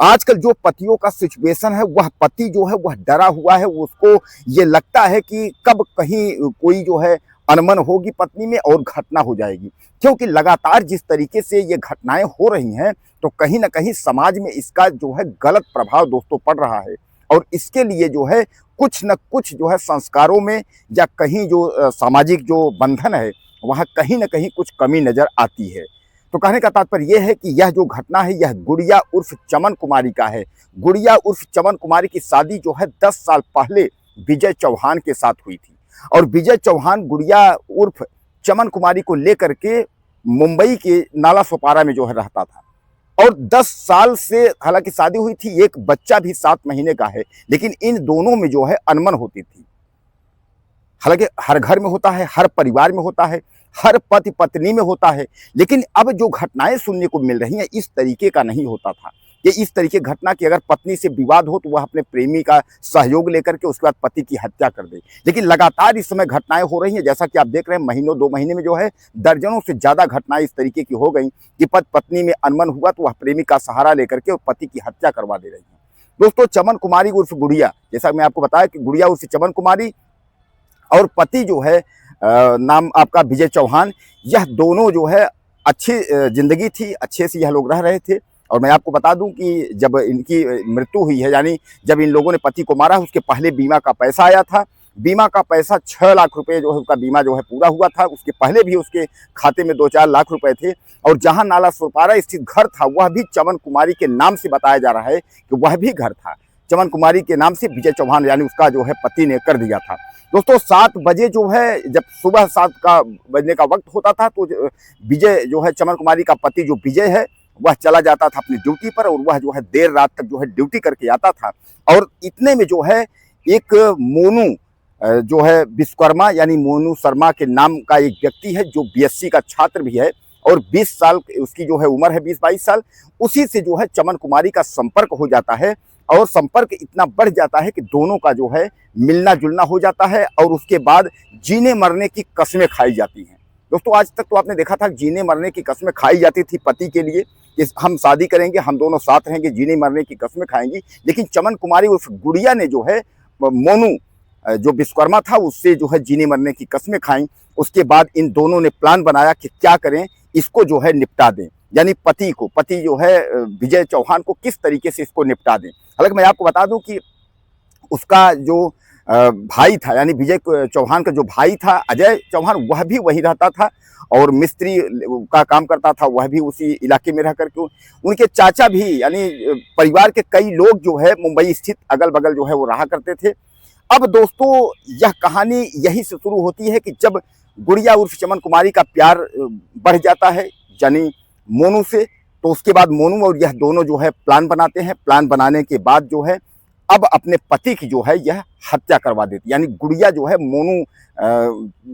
आजकल जो पतियों का सिचुएशन है, वह पति जो है वह डरा हुआ है। उसको ये लगता है कि कब कहीं कोई जो है अनबन होगी पत्नी में और घटना हो जाएगी, क्योंकि लगातार जिस तरीके से ये घटनाएं हो रही हैं तो कहीं ना कहीं समाज में इसका जो है गलत प्रभाव दोस्तों पड़ रहा है। और इसके लिए जो है कुछ न कुछ जो है संस्कारों में या कहीं जो सामाजिक जो बंधन है वहाँ कहीं ना कहीं कुछ कमी नजर आती है। तो कहने का तात्पर्य यह है कि यह जो घटना है यह गुड़िया उर्फ चमन कुमारी का है। गुड़िया उर्फ चमन कुमारी की शादी जो है 10 साल पहले विजय चौहान के साथ हुई थी और विजय चौहान गुड़िया उर्फ चमन कुमारी को लेकर के मुंबई के नाला सोपारा में जो है रहता था और 10 साल से हालांकि शादी हुई थी, एक बच्चा भी 7 महीने का है, लेकिन इन दोनों में जो है अनबन होती थी। हालांकि हर घर में होता है, हर परिवार में होता है, हर पति पत्नी में होता है, लेकिन अब जो घटनाएं सुनने को मिल रही हैं इस तरीके का नहीं होता था कि इस तरीके घटना की अगर पत्नी से विवाद हो तो वह अपने प्रेमी का सहयोग लेकर के उसके बाद पति की हत्या कर दे। लेकिन लगातार इस समय घटनाएं हो रही हैं, जैसा कि आप देख रहे हैं महीनों 2 महीने में जो है दर्जनों से ज़्यादा घटनाएं इस तरीके की हो गई कि पति पत्नी में अनबन हुआ तो वह प्रेमी का सहारा लेकर के और पति की हत्या करवा दे रही है। दोस्तों, चमन कुमारी उर्फ गुड़िया, जैसा मैं आपको बताया कि गुड़िया उर्फ चमन कुमारी और पति जो है नाम आपका विजय चौहान, यह दोनों जो है अच्छी जिंदगी थी, अच्छे से यह लोग रह रहे थे। और मैं आपको बता दूं कि जब इनकी मृत्यु हुई है, यानी जब इन लोगों ने पति को मारा, उसके पहले बीमा का पैसा आया था। बीमा का पैसा 6 लाख रुपए जो है उसका बीमा जो है पूरा हुआ था। उसके पहले भी उसके खाते में 2-4 लाख रुपए थे और जहां नाला सोपारा स्थित घर था वह भी चमन कुमारी के नाम से बताया जा रहा है कि वह भी घर था चमन कुमारी के नाम से विजय चौहान यानी उसका जो है पति ने कर दिया था। दोस्तों, 7 बजे जो है जब सुबह 7 का बजने का वक्त होता था तो विजय जो है चमन कुमारी का पति जो विजय है वह चला जाता था अपनी ड्यूटी पर और वह जो है देर रात तक जो है ड्यूटी करके आता था। और इतने में जो है एक मोनू जो है विश्वकर्मा यानी मोनू शर्मा के नाम का एक व्यक्ति है जो बीएससी का छात्र भी है और 20 साल उसकी जो है उम्र है, 20-22 साल, उसी से जो है चमन कुमारी का संपर्क हो जाता है और संपर्क इतना बढ़ जाता है कि दोनों का जो है मिलना जुलना हो जाता है और उसके बाद जीने मरने की कस्में खाई जाती हैं। दोस्तों, आज तक तो आपने देखा था जीने मरने की कस्में खाई जाती थी पति के लिए कि हम शादी करेंगे, हम दोनों साथ रहेंगे, जीने मरने की कस्में खाएंगी। लेकिन चमन कुमारी उस गुड़िया ने जो है मोनू जो विश्वकर्मा था उससे जो है जीने मरने की कस्में खाई। उसके बाद इन दोनों ने प्लान बनाया कि क्या करें, इसको जो है निपटा दें, यानी पति जो है विजय चौहान को किस तरीके से इसको निपटा दें। हालांकि मैं आपको बता दूं कि उसका जो भाई था यानी विजय चौहान का जो भाई था अजय चौहान, वह भी वहीं रहता था और मिस्त्री का काम करता था, वह भी उसी इलाके में रह करके। उनके चाचा भी यानी परिवार के कई लोग जो है मुंबई स्थित अगल बगल जो है वो रहा करते थे। अब दोस्तों, यह कहानी यही से शुरू होती है कि जब गुड़िया उर्फ चमन कुमारी का प्यार बढ़ जाता है यानी मोनू से, तो उसके बाद मोनू और यह दोनों जो है प्लान बनाते हैं। प्लान बनाने के बाद जो है अब अपने पति की जो है यह हत्या करवा देती, यानी गुड़िया जो है मोनू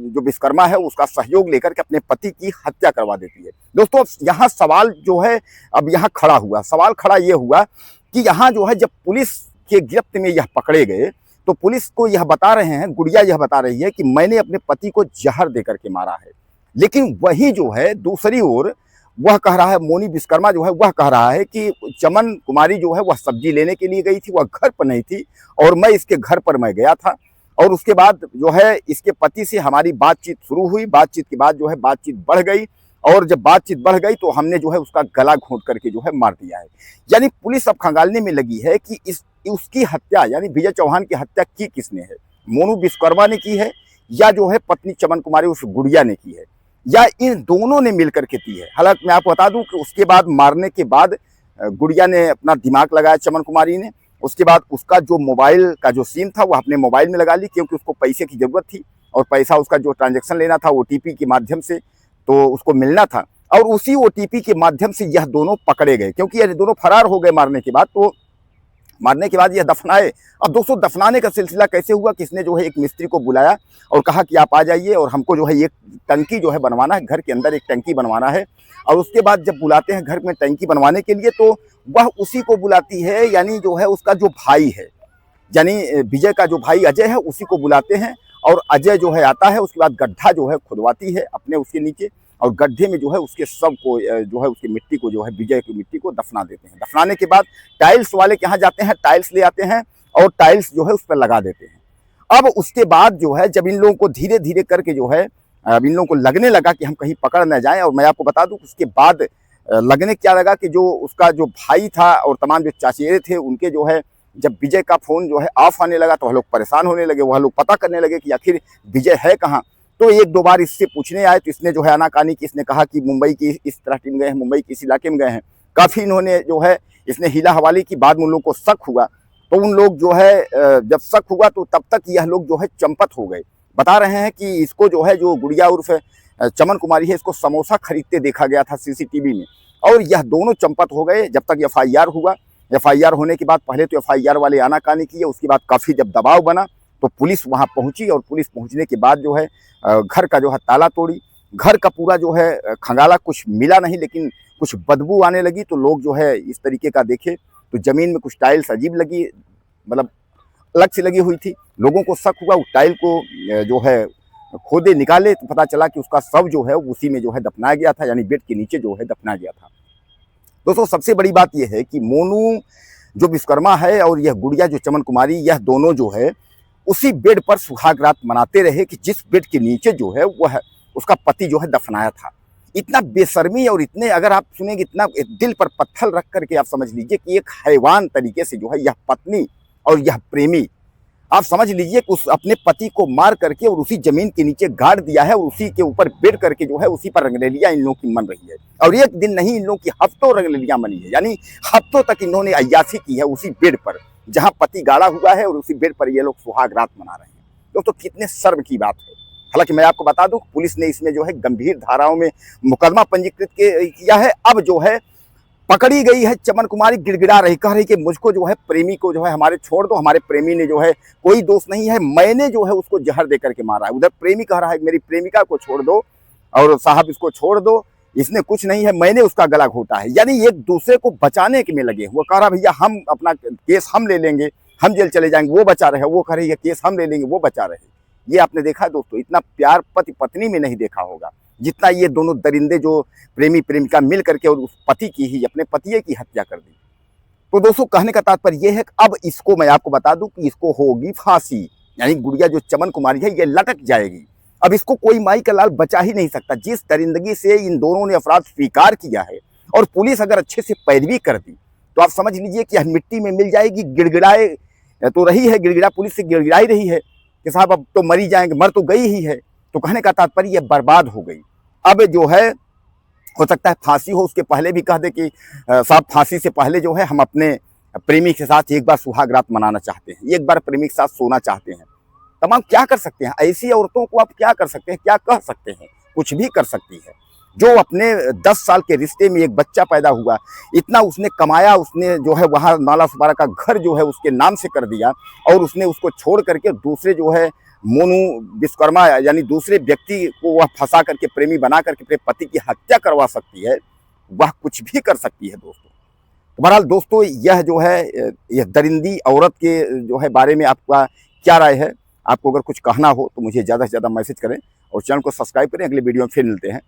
जो विश्वकर्मा है उसका सहयोग लेकर के अपने पति की हत्या करवा देती है। दोस्तों, यहाँ सवाल जो है अब यहाँ खड़ा हुआ, सवाल खड़ा ये हुआ कि यहाँ जो है जब पुलिस के गिरफ्त में यह पकड़े गए तो पुलिस को यह बता रहे हैं, गुड़िया यह बता रही है कि मैंने अपने पति को जहर देकर के मारा है। लेकिन वही जो है दूसरी ओर वह कह रहा है, मोनी विश्वकर्मा जो है वह कह रहा है कि चमन कुमारी जो है वह सब्जी लेने के लिए गई थी, वह घर पर नहीं थी और मैं इसके घर पर मैं गया था और उसके बाद जो है इसके पति से हमारी बातचीत शुरू हुई। बातचीत के बाद जो है बातचीत बढ़ गई और जब बातचीत बढ़ गई तो हमने जो है उसका गला घोंट करके जो है मार दिया है। यानी पुलिस अब खंगालने में लगी है कि उसकी हत्या यानी विजय चौहान की हत्या की किसने है, मोनू विश्वकर्मा ने की है या जो है पत्नी चमन कुमारी उस गुड़िया ने की है या इन दोनों ने मिलकर के की है। हालांकि मैं आपको बता दूं कि उसके बाद मारने के बाद गुड़िया ने अपना दिमाग लगाया चमन कुमारी ने। उसके बाद उसका जो मोबाइल का जो सिम था वह अपने मोबाइल में लगा ली क्योंकि उसको पैसे की ज़रूरत थी और पैसा उसका जो ट्रांजैक्शन लेना था ओटीपी के माध्यम से तो उसको मिलना था और उसी ओटीपी के माध्यम से यह दोनों पकड़े गए क्योंकि यह दोनों फरार हो गए मारने के बाद। तो मारने के बाद यह दफनाए। अब दोस्तों, दफनाने का सिलसिला कैसे हुआ, किसने जो है एक मिस्त्री को बुलाया और कहा कि आप आ जाइए और हमको जो है एक टंकी जो है बनवाना है, घर के अंदर एक टंकी बनवाना है। और उसके बाद जब बुलाते हैं घर में टंकी बनवाने के लिए तो वह उसी को बुलाती है यानी जो है उसका जो भाई है यानी विजय का जो भाई अजय है उसी को बुलाते हैं और अजय जो है आता है। उसके बाद गड्ढा जो है खुदवाती है अपने उसके नीचे और गड्ढे में जो है उसके शव को जो है उसकी मिट्टी को जो है विजय की मिट्टी को दफना देते हैं। दफनाने के बाद टाइल्स वाले के यहाँ जाते हैं, टाइल्स ले आते हैं और टाइल्स जो है उस पर लगा देते हैं। अब उसके बाद जो है जब इन लोगों को धीरे धीरे करके जो है अब इन लोगों को लगने लगा कि हम कहीं पकड़ न जाएं, और मैं आपको बता दूं उसके बाद लगने क्या लगा कि जो उसका जो भाई था और तमाम जो चाचेरे थे उनके जो है जब विजय का फोन जो है ऑफ आने लगा तो वह लोग परेशान होने लगे, वह लोग पता करने लगे कि आखिर विजय है कहाँ। तो एक दो बार इससे पूछने आए तो इसने जो है आनाकानी की, इसने कहा कि मुंबई की इस तरह टीम गए हैं, मुंबई के इस इलाके में गए हैं। काफ़ी इन्होंने जो है इसने हीला हवाली की। बाद में उन लोग को शक हुआ तो उन लोग जो है जब शक हुआ तो तब तक यह लोग जो है चंपत हो गए। बता रहे हैं कि इसको जो है जो गुड़िया उर्फ चमन कुमारी है, इसको समोसा खरीदते देखा गया था सीसीटीवी में, और यह दोनों चंपत हो गए जब तक एफआईआर हुआ। एफआईआर होने के बाद पहले तो एफआईआर वाले आनाकानी किए, उसके बाद काफ़ी जब दबाव बना तो पुलिस वहां पहुंची, और पुलिस पहुंचने के बाद जो है घर का जो है ताला तोड़ी। घर का पूरा जो है खंगाला, कुछ मिला नहीं, लेकिन कुछ बदबू आने लगी तो लोग जो है इस तरीके का देखे तो जमीन में कुछ टाइल्स अजीब लगी, मतलब अलग से लगी हुई थी। लोगों को शक हुआ, उस टाइल को जो है खोदे निकाले तो पता चला कि उसका शव जो है उसी में जो है दफनाया गया था, यानी बेड के नीचे जो है दफनाया गया था। दोस्तों सबसे बड़ी बात यह है कि मोनू जो विश्वकर्मा है और यह गुड़िया जो चमन कुमारी, यह दोनों जो है उसी बेड पर सुहाग रात मनाते रहे कि जिस बेड के नीचे जो है वह उसका पति जो है दफनाया था। इतना बेशर्मी और इतने, अगर आप सुनेंगे, इतना दिल पर पत्थर रख करके आप समझ लीजिए कि एक हैवान तरीके से जो है यह पत्नी और यह प्रेमी, आप समझ लीजिए कि उस अपने पति को मार करके और उसी जमीन के नीचे गाड़ दिया है और उसी के ऊपर बेड करके जो है उसी पर रंगरेलियां इन लोगों की मन रही है। और एक दिन नहीं, इन लोगों की हफ्तों रंगरेलियां बनी है, यानी हफ्तों तक इन्होंने अय्यासी की है उसी बेड पर जहां पति गाड़ा हुआ है, और उसी बेड पर ये लोग सुहाग रात मना रहे हैं। दोस्तों कितने शर्म की बात है। हालांकि मैं आपको बता दूं पुलिस ने इसमें जो है गंभीर धाराओं में मुकदमा पंजीकृत किया है। अब जो है पकड़ी गई है चमन कुमारी, गिड़गिड़ा रही, कह रही कि मुझको जो है प्रेमी को जो है हमारे छोड़ दो, हमारे प्रेमी ने जो है कोई दोष नहीं है, मैंने जो है उसको जहर दे करके मारा है। उधर प्रेमी कह रहा है मेरी प्रेमिका को छोड़ दो और साहब इसको छोड़ दो, इसने कुछ नहीं है, मैंने उसका गला घोटा है। यानी एक दूसरे को बचाने के में लगे। वो कह रहा भैया हम अपना केस हम ले लेंगे, हम जेल चले जाएंगे, वो बचा रहे, वो कह रही है केस हम ले लेंगे, वो बचा रहे। ये आपने देखा दोस्तों, इतना प्यार पति पत्नी में नहीं देखा होगा जितना ये दोनों दरिंदे जो प्रेमी प्रेमिका मिल करके और उस पति की ही, अपने पति की हत्या कर दी। तो दोस्तों कहने का तात्पर्य यह है कि अब इसको मैं आपको बता दूं कि इसको होगी फांसी, यानी गुड़िया जो चमन कुमारी है ये लटक जाएगी। अब इसको कोई माई का लाल बचा ही नहीं सकता। जिस दरिंदगी से इन दोनों ने अपराध स्वीकार किया है, और पुलिस अगर अच्छे से पैरवी कर दी तो आप समझ लीजिए कि मिट्टी में मिल जाएगी। गिड़गिड़ाए तो रही है, गिड़गिड़ा पुलिस से गिड़गिड़ा ही रही है कि साहब अब तो मरी जाएंगे, मर तो गई ही है। तो कहने का तात्पर्य ये बर्बाद हो गई। अब जो है हो सकता है फांसी हो, उसके पहले भी कह दे कि साहब फांसी से पहले जो है हम अपने प्रेमी के साथ एक बार सुहाग रात मनाना चाहते हैं, एक बार प्रेमी के साथ सोना चाहते हैं। तमाम क्या कर सकते हैं ऐसी औरतों को, आप क्या कर सकते हैं, क्या कह सकते हैं, कुछ भी कर सकती है। जो अपने 10 साल के रिश्ते में एक बच्चा पैदा हुआ, इतना उसने कमाया, उसने जो है वहाँ नाला सुपारा का घर जो है उसके नाम से कर दिया, और उसने उसको छोड़ करके दूसरे जो है मोनू विश्वकर्मा यानी दूसरे व्यक्ति को वह फंसा करके प्रेमी बना करके अपने पति की हत्या करवा सकती है, वह कुछ भी कर सकती है दोस्तों। तो बहरहाल दोस्तों यह जो है यह दरिंदी औरत के जो है बारे में आपका क्या राय है। आपको अगर कुछ कहना हो तो मुझे ज़्यादा से ज़्यादा मैसेज करें और चैनल को सब्सक्राइब करें। अगले वीडियो में फिर मिलते हैं।